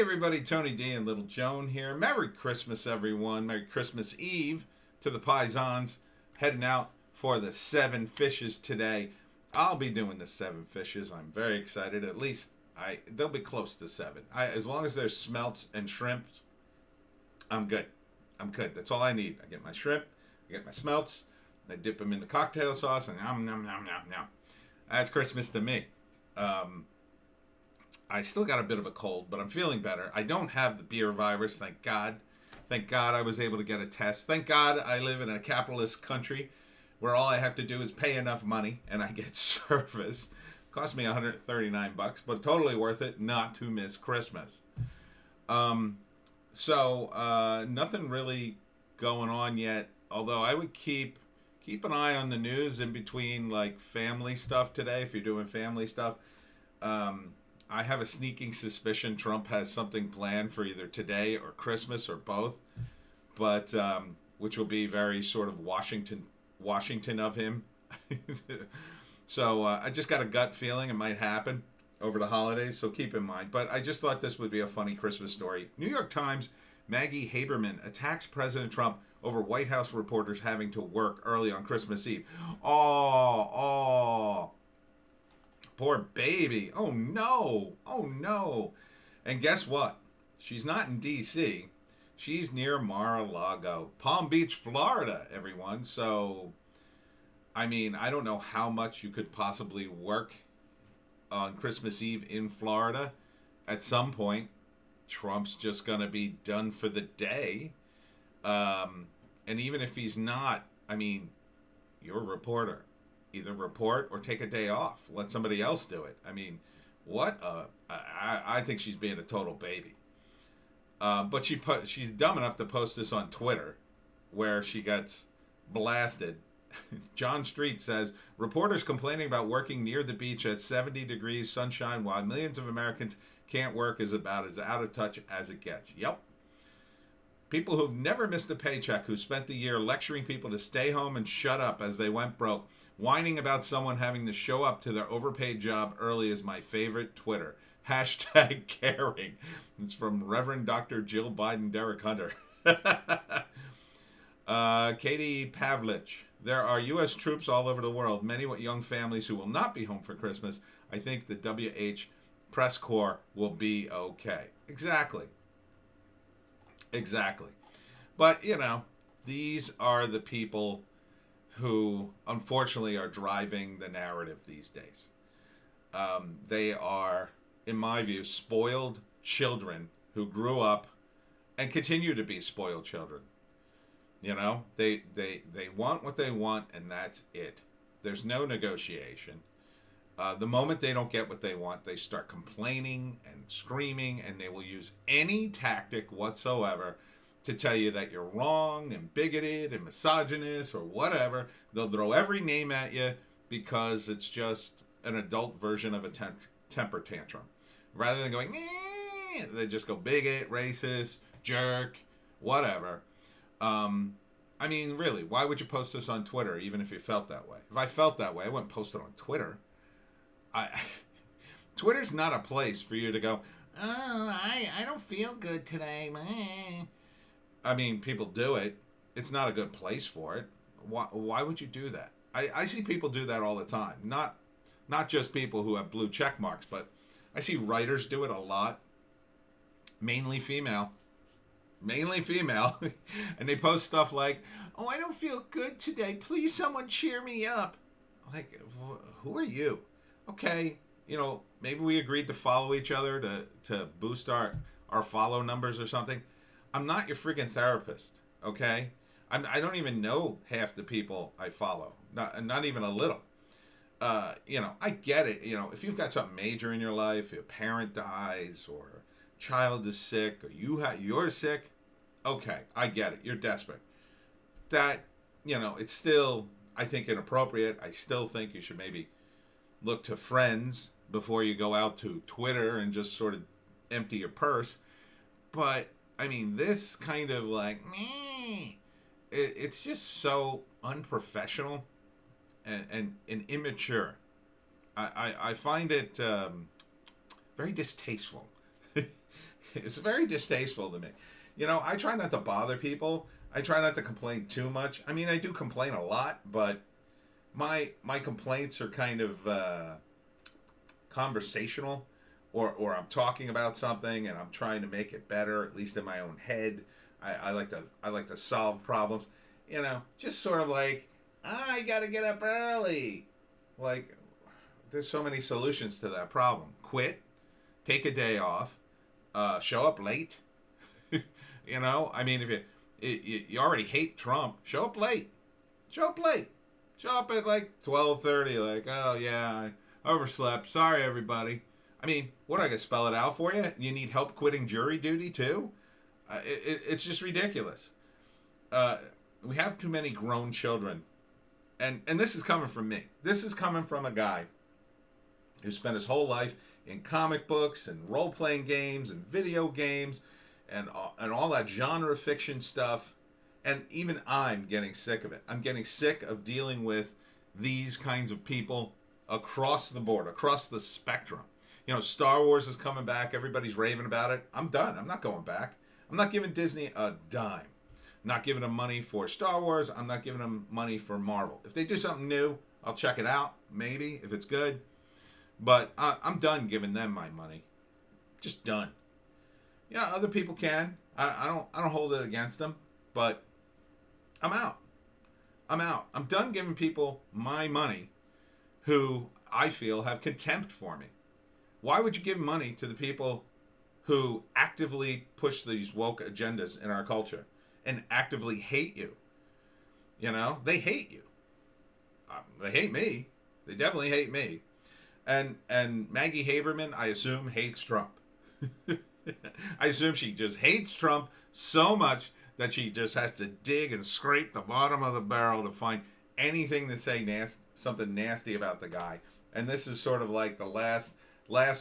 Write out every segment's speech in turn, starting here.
everybody, Tony D and Little Joan here. Merry Christmas, everyone. Merry Christmas Eve to the Paisans. Heading out for the 7 fishes today. I'll be doing the 7 fishes. I'm very excited. At least they'll be close to 7. As long as there's smelts and shrimps, I'm good. I'm good. That's all I need. I get my shrimp, I get my smelts, I dip them in the cocktail sauce, and nom, nom, nom, nom, nom. That's Christmas to me. I still got a bit of a cold, but I'm feeling better. I don't have the beer virus, thank God. Thank God I was able to get a test. Thank God I live in a capitalist country where all I have to do is pay enough money and I get service. Cost me $139, but totally worth it not to miss Christmas. So nothing really going on yet, although I would keep an eye on the news in between, like, family stuff today, if you're doing family stuff. I have a sneaking suspicion Trump has something planned for either today or Christmas or both, but which will be very sort of Washington of him. So I just got a gut feeling it might happen over the holidays, so keep in mind. But I just thought this would be a funny Christmas story. New York Times, Maggie Haberman attacks President Trump over White House reporters having to work early on Christmas Eve. Oh. Poor baby. Oh, no. Oh, no. And guess what? She's not in D.C. She's near Mar-a-Lago. Palm Beach, Florida, everyone. So, I mean, I don't know how much you could possibly work on Christmas Eve in Florida. At some point, Trump's just going to be done for the day. And even if he's not, I mean, you're a reporter. Either report or take a day off. Let somebody else do it. I mean, what? I think she's being a total baby. But she's dumb enough to post this on Twitter, where she gets blasted. John Street says, reporters complaining about working near the beach at 70 degrees sunshine while millions of Americans can't work is about as out of touch as it gets. Yep. People who've never missed a paycheck, who spent the year lecturing people to stay home and shut up as they went broke, whining about someone having to show up to their overpaid job early is my favorite Twitter. Hashtag caring. It's from Reverend Dr. Jill Biden Derek Hunter. Katie Pavlich. There are U.S. troops all over the world, many with young families who will not be home for Christmas. I think the WH press corps will be okay. Exactly. But, you know, these are the people who, unfortunately, are driving the narrative these days. They are, in my view, spoiled children who grew up and continue to be spoiled children. You know, they want what they want, and that's it. There's no negotiation. The moment they don't get what they want, they start complaining and screaming, and they will use any tactic whatsoever to tell you that you're wrong and bigoted and misogynist or whatever. They'll throw every name at you because it's just an adult version of a temper tantrum. Rather than going, they just go bigot, racist, jerk, whatever. I mean, really, why would you post this on Twitter even if you felt that way? If I felt that way, I wouldn't post it on Twitter. Twitter's not a place for you to go, I don't feel good today. I mean, people do it. It's not a good place for it. Why would you do that? I see people do that all the time. Not just people who have blue check marks, but I see writers do it a lot. Mainly female. And they post stuff like, oh, I don't feel good today. Please, someone cheer me up. Like, who are you? Okay, you know, maybe we agreed to follow each other to boost our follow numbers or something. I'm not your freaking therapist, okay? I don't even know half the people I follow, not even a little. You know, I get it. You know, if you've got something major in your life, your parent dies or a child is sick or you're sick, okay, I get it. You're desperate. That, you know, it's still, I think, inappropriate. I still think you should maybe look to friends before you go out to Twitter and just sort of empty your purse. But, I mean, this kind of like, it's just so unprofessional and immature. I find it very distasteful. It's very distasteful to me. I try not to bother people. I try not to complain too much. I mean, I do complain a lot, but my complaints are kind of conversational, or I'm talking about something and I'm trying to make it better, at least in my own head. I like to solve problems. Just sort of like, I gotta get up early. Like, there's so many solutions to that problem. Quit, take a day off, show up late. I mean, if you already hate Trump, show up late. Show up late. Show up at like 12:30. Like, oh yeah, I overslept. Sorry, everybody. I mean, what, I can spell it out for you? You need help quitting jury duty too? It's just ridiculous. We have too many grown children, and this is coming from me. This is coming from a guy who spent his whole life in comic books and role playing games and video games and all that genre fiction stuff. And even I'm getting sick of it. I'm getting sick of dealing with these kinds of people across the board, across the spectrum. Star Wars is coming back. Everybody's raving about it. I'm done. I'm not going back. I'm not giving Disney a dime. I'm not giving them money for Star Wars. I'm not giving them money for Marvel. If they do something new, I'll check it out, maybe, if it's good. But I'm done giving them my money. Just done. Yeah, other people can. I don't hold it against them, but I'm out. I'm done giving people my money who I feel have contempt for me. Why would you give money to the people who actively push these woke agendas in our culture and actively hate you? They hate you. They hate me. They definitely hate me. And Maggie Haberman, I assume, hates Trump. I assume she just hates Trump so much that she just has to dig and scrape the bottom of the barrel to find anything to say something nasty about the guy. And this is sort of like the last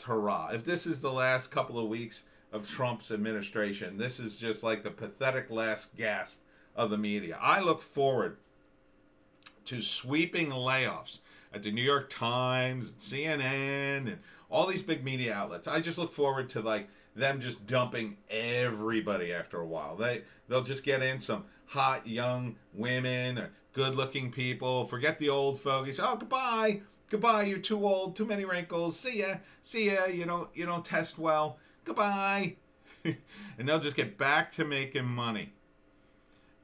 hurrah. If this is the last couple of weeks of Trump's administration, this is just like the pathetic last gasp of the media. I look forward to sweeping layoffs at the New York Times, CNN, and all these big media outlets. I just look forward to like them just dumping everybody after a while. They'll just get in some hot young women or good-looking people. Forget the old fogies. Oh, goodbye. Goodbye, you're too old, too many wrinkles. See ya. You don't test well. Goodbye. And they'll just get back to making money.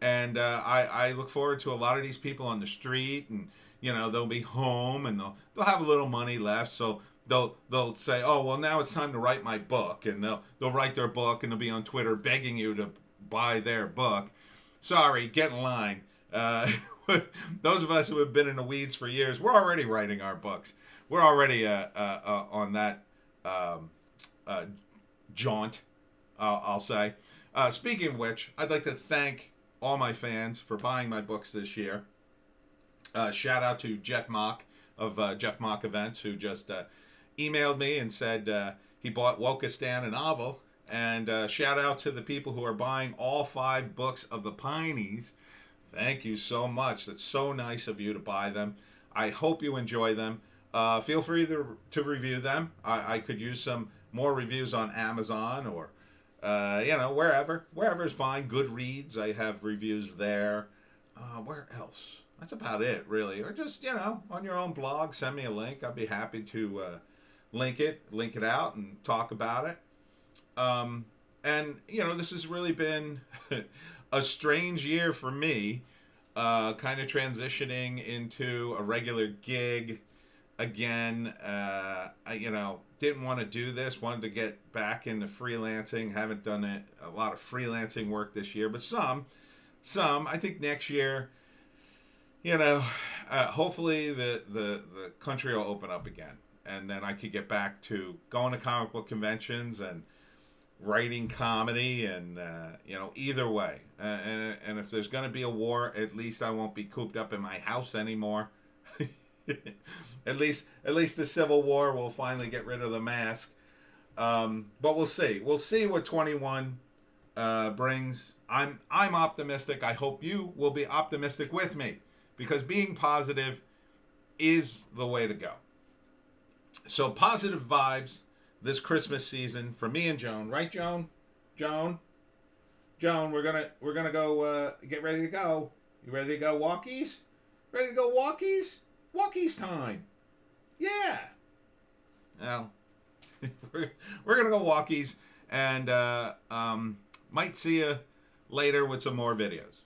And I look forward to a lot of these people on the street, and they'll be home and they'll have a little money left, so they'll say, oh well, now it's time to write my book, and they'll write their book and they'll be on Twitter begging you to buy their book. Sorry, get in line. Those of us who have been in the weeds for years, we're already writing our books. We're already on that jaunt, I'll say. Speaking of which, I'd like to thank all my fans for buying my books this year. Shout out to Jeff Mock of Jeff Mock Events, who just emailed me and said he bought Wokistan, a novel. And shout out to the people who are buying all 5 books of the Pineys. Thank you so much. That's so nice of you to buy them. I hope you enjoy them. Feel free to review them. I could use some more reviews on Amazon or wherever is fine. Goodreads, I have reviews there. Where else? That's about it, really. Or just on your own blog, send me a link. I'd be happy to link it out and talk about it. And this has really been a strange year for me, kind of transitioning into a regular gig again. I didn't want to do this, wanted to get back into freelancing. Haven't done a lot of freelancing work this year, but some. I think next year, hopefully the country will open up again, and then I could get back to going to comic book conventions and writing comedy, and either way, and if there's going to be a war, at least I won't be cooped up in my house anymore. at least the Civil War will finally get rid of the mask. But we'll see what 21 brings. I'm optimistic. I hope you will be optimistic with me, because being positive is the way to go. So positive vibes this Christmas season for me and Joan. Right, Joan? Joan, we're gonna go. Get ready to go. You ready to go walkies? Ready to go walkies? Walkies time. Yeah. Well, we're gonna go walkies, and might see you later with some more videos.